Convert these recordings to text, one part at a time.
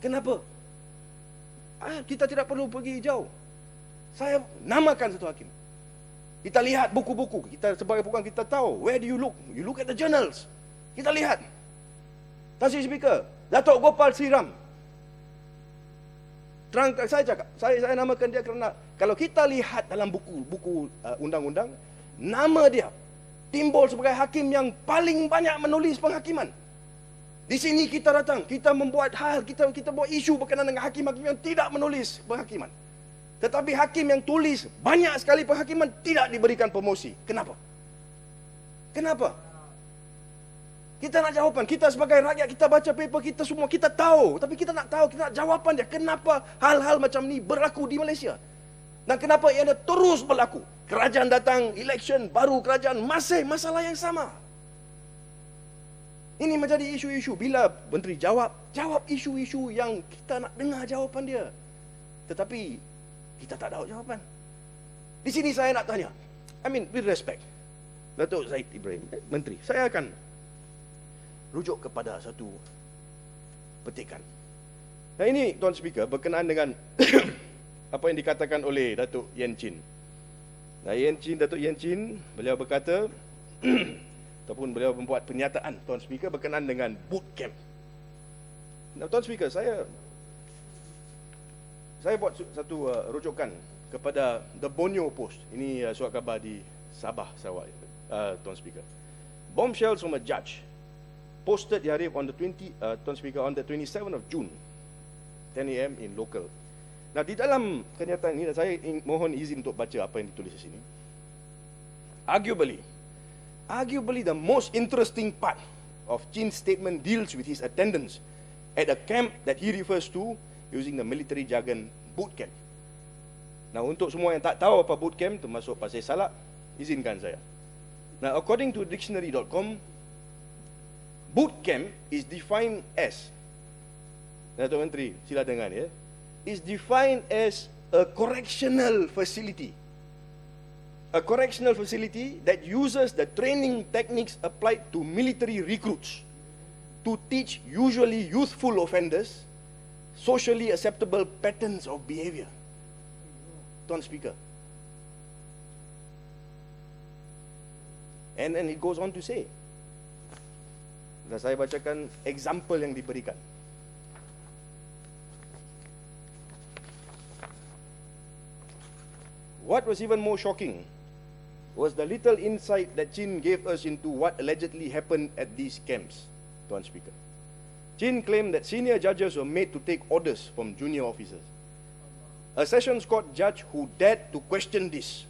Kenapa? Kita tidak perlu pergi jauh. Saya namakan satu hakim. Kita lihat buku-buku. Kita sebagai peguam kita tahu. Where do you look? You look at the journals. Kita lihat. Tuan Sri Speaker, Datuk Gopal Sriram. Saya cakap, saya namakan dia kerana kalau kita lihat dalam buku undang-undang, nama dia timbul sebagai hakim yang paling banyak menulis penghakiman. Di sini kita datang, kita membuat kita buat isu berkenaan dengan hakim-hakim yang tidak menulis penghakiman. Tetapi hakim yang tulis banyak sekali penghakiman tidak diberikan promosi. Kenapa? Kenapa? Kita nak jawapan. Kita sebagai rakyat, kita baca paper kita semua, kita tahu. Tapi kita nak tahu, kita nak jawapan dia. Kenapa hal-hal macam ni berlaku di Malaysia? Dan kenapa ia terus berlaku? Kerajaan datang, election, baru kerajaan, masih masalah yang sama. Ini menjadi isu-isu. Bila menteri jawab isu-isu yang kita nak dengar jawapan dia. Tetapi kita tak tahu jawapan. Di sini saya nak tanya, with respect, Datuk Zahid Ibrahim, Menteri, saya akan rujuk kepada satu petikan. Nah ini, Tuan Speaker, berkenaan dengan apa yang dikatakan oleh Datuk Yen Chin. Nah, Datuk Yen Chin, beliau berkata, ataupun beliau membuat pernyataan, Tuan Speaker, berkenaan dengan bootcamp. Nah, Tuan Speaker, saya buat satu rujukan kepada The Borneo Post. Ini surat khabar di Sabah, Sarawak, Tuan Speaker. Bombshells from a judge posted di hari on the 27th of June, 10 AM in local. Nah, di dalam kenyataan ini, saya mohon izin untuk baca apa yang ditulis di sini. Arguably the most interesting part of Chin's statement deals with his attendance at a camp that he refers to using the military jargon boot camp. Nah, untuk semua yang tak tahu apa boot camp, termasuk Pasir Salak, izinkan saya. Now, according to dictionary.com, boot camp is defined as, Datuk Menteri, sila dengar ya, is defined as a correctional facility. A correctional facility that uses the training techniques applied to military recruits to teach usually youthful offenders socially acceptable patterns of behavior. Tuan Speaker. And then it goes on to say, dan saya bacakan example yang diberikan. What was even more shocking was the little insight that Chin gave us into what allegedly happened at these camps, Tuan Speaker. Chin claimed that senior judges were made to take orders from junior officers. A Sessions Court judge who dared to question this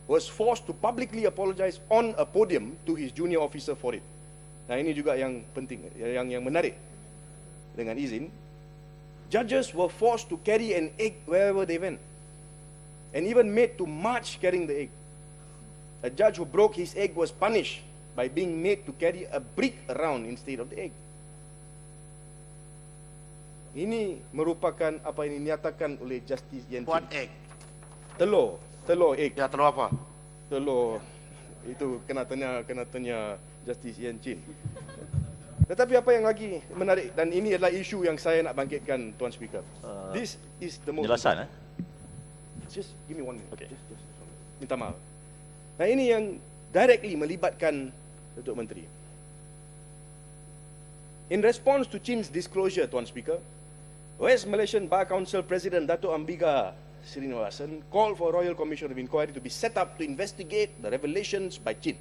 was forced to publicly apologize on a podium to his junior officer for it. Nah, ini juga yang penting, yang menarik. Dengan izin, judges were forced to carry an egg wherever they went, and even made to march carrying the egg. A judge who broke his egg was punished by being made to carry a brick around instead of the egg. Ini merupakan apa yang dinyatakan oleh Justice Yen Chin. What egg? Telur egg. Ya, telur apa? Telur itu kena tanya Justice Yen Chin. Tetapi apa yang lagi menarik, dan ini adalah isu yang saya nak bangkitkan, Tuan Speaker. This is the most Penjelasan Just give me 1 minute. Okay. Just minta maaf. Nah, ini yang directly melibatkan Datuk Menteri. In response to Chin's disclosure, Tuan Speaker, West Malaysian Bar Council President Datuk Ambiga Srinivasan called for a Royal Commission of Inquiry to be set up to investigate the revelations by Chin.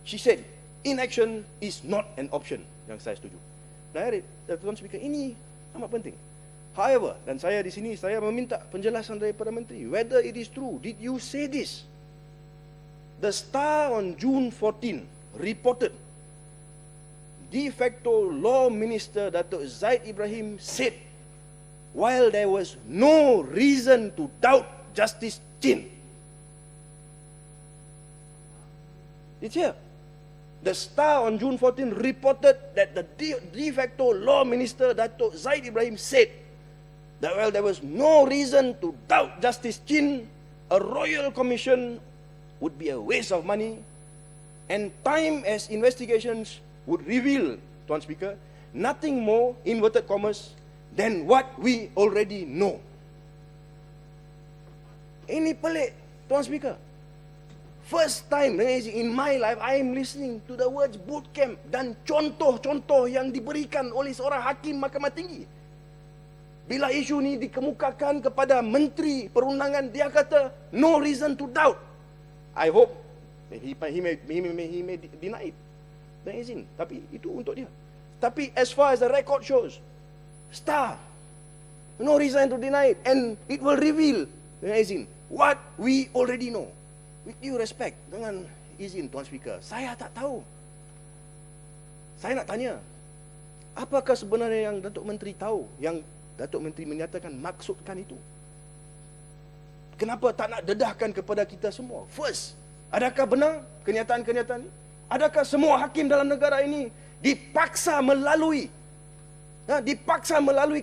She said, inaction is not an option. Yang saya setuju. Nah, Tuan Speaker, ini amat penting. However, dan saya di sini, saya meminta penjelasan daripada Menteri. Whether it is true, did you say this? The Star on June 14 reported de facto Law Minister Datuk Zahid Ibrahim said, while there was no reason to doubt Justice Chin. It's here. The Star on June 14 reported that the de facto Law Minister Datuk Zahid Ibrahim said that while there was no reason to doubt Justice Chin, a Royal Commission would be a waste of money and time, as investigations would reveal, Tuan Speaker, nothing more, inverted commas, than what we already know. Ini pelik, Tuan Speaker. First time in my life, I am listening to the words boot camp dan contoh-contoh yang diberikan oleh seorang hakim Mahkamah Tinggi. Bila isu ini dikemukakan kepada Menteri Perundangan, dia kata, no reason to doubt. I hope he may deny it. Dan izin. Tapi itu untuk dia. Tapi as far as the record shows, Star, no reason to deny it. And it will reveal, dengan izin, what we already know. With due respect, dengan izin Tuan Speaker, saya tak tahu. Saya nak tanya, apakah sebenarnya yang Datuk Menteri tahu, yang Datuk Menteri menyatakan maksudkan itu? Kenapa tak nak dedahkan kepada kita semua? First, adakah benar kenyataan-kenyataan ini? Adakah semua hakim dalam negara ini dipaksa melalui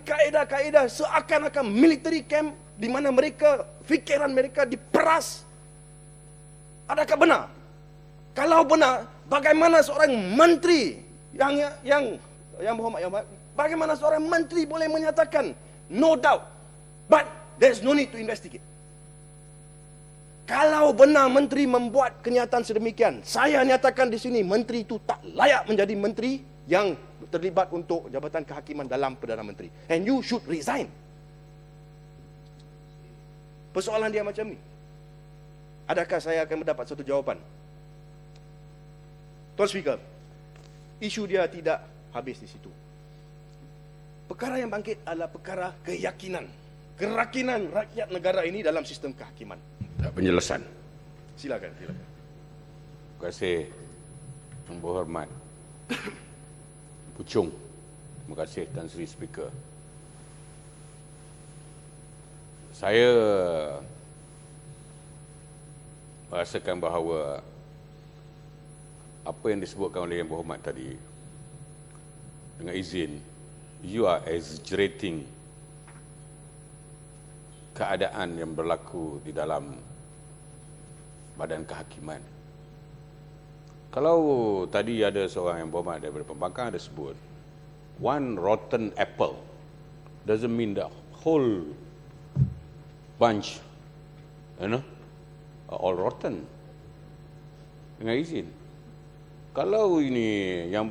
kaedah-kaedah seakan-akan military camp, di mana mereka, fikiran mereka diperas? Adakah benar? Kalau benar, bagaimana seorang menteri yang berhormat, bagaimana seorang menteri boleh menyatakan no doubt, but there's no need to investigate? Kalau benar menteri membuat kenyataan sedemikian, saya nyatakan di sini menteri itu tak layak menjadi menteri yang terlibat untuk Jabatan Kehakiman dalam Perdana Menteri. And you should resign. Persoalan dia macam ni. Adakah saya akan mendapat satu jawapan? Tuan Speaker, isu dia tidak habis di situ. Perkara yang bangkit adalah perkara keyakinan, kerakinan rakyat negara ini dalam sistem kehakiman. Penjelasan. Silakan. Terima kasih, Yang Berhormat Puchong. Terima kasih, Tan Sri Speaker. Saya merasakan bahawa apa yang disebutkan oleh Yang Berhormat tadi, dengan izin, you are exaggerating keadaan yang berlaku di dalam badan kehakiman. Kalau tadi ada seorang Yang Berhormat daripada pembangkang ada sebut, one rotten apple doesn't mean the whole bunch, are all rotten. Dengan izin, kalau ini yang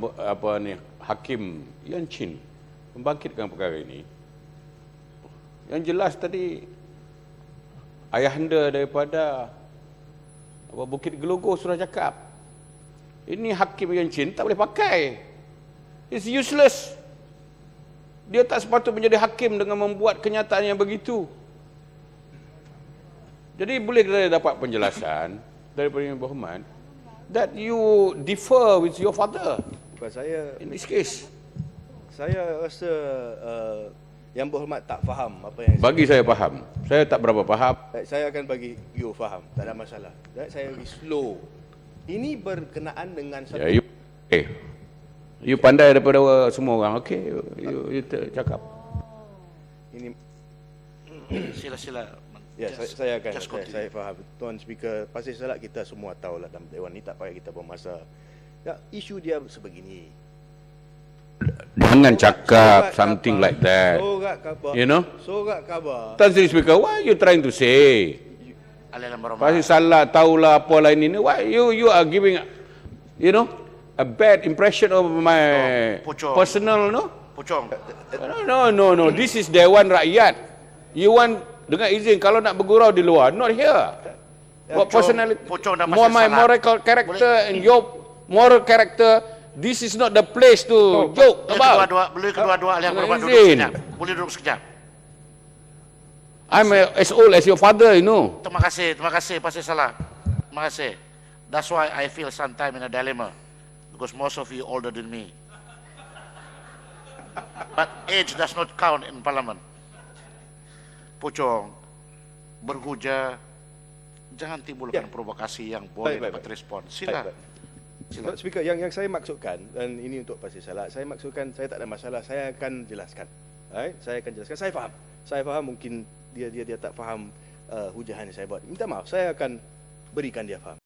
Hakim Yan Chin membangkitkan perkara ini, yang jelas tadi ayahanda daripada Bukit Gelogo sudah cakap, ini Hakim Yan Chin tak boleh pakai. It's useless. Dia tak sepatutnya menjadi hakim dengan membuat kenyataan yang begitu. Jadi boleh kita dapat penjelasan daripada Yang Berhormat that you differ with your father. Bukan saya, in this case. Saya rasa Yang Berhormat tak faham apa yang bagi saya faham. Saya tak berapa faham. Saya akan bagi you faham, tak ada masalah. Saya bagi slow. Ini berkenaan dengan satu. Ya, you pandai daripada semua orang. Okey, you cakap. Ini Sila. ya, saya faham. Tuan Speaker, pasti salah kita semua tahulah dalam Dewan ni, tak payah kita bermasa. Ya, isu dia sebegini. Jangan cakap something like that. Sorak khabar. You know? Sorak khabar. Tan Sri Speaker, what are you trying to say? Pasti salah, tahulah apa lain ini. Why you are giving, a bad impression of my personal, Puchong. No. This is Dewan Rakyat. You want, dengan izin, kalau nak bergurau di luar, not here. What personality, my moral character and your moral character, this is not the place to joke about. Boleh kedua-dua ahli yang berhormat duduk sekejap. Boleh duduk sekejap. I'm as old as your father, you know. Terima kasih, pasti salah. Terima kasih. That's why I feel sometimes in a dilemma. Because most of you older than me. But age does not count in parliament. Puchong, berhujah, jangan timbulkan provokasi yang boleh dapat respon. Sila. Speaker, yang saya maksudkan, dan ini untuk pasti salah, saya maksudkan saya tak ada masalah, saya akan jelaskan. Saya akan jelaskan, saya faham mungkin dia tak faham hujahan yang saya buat. Minta maaf, saya akan berikan dia faham.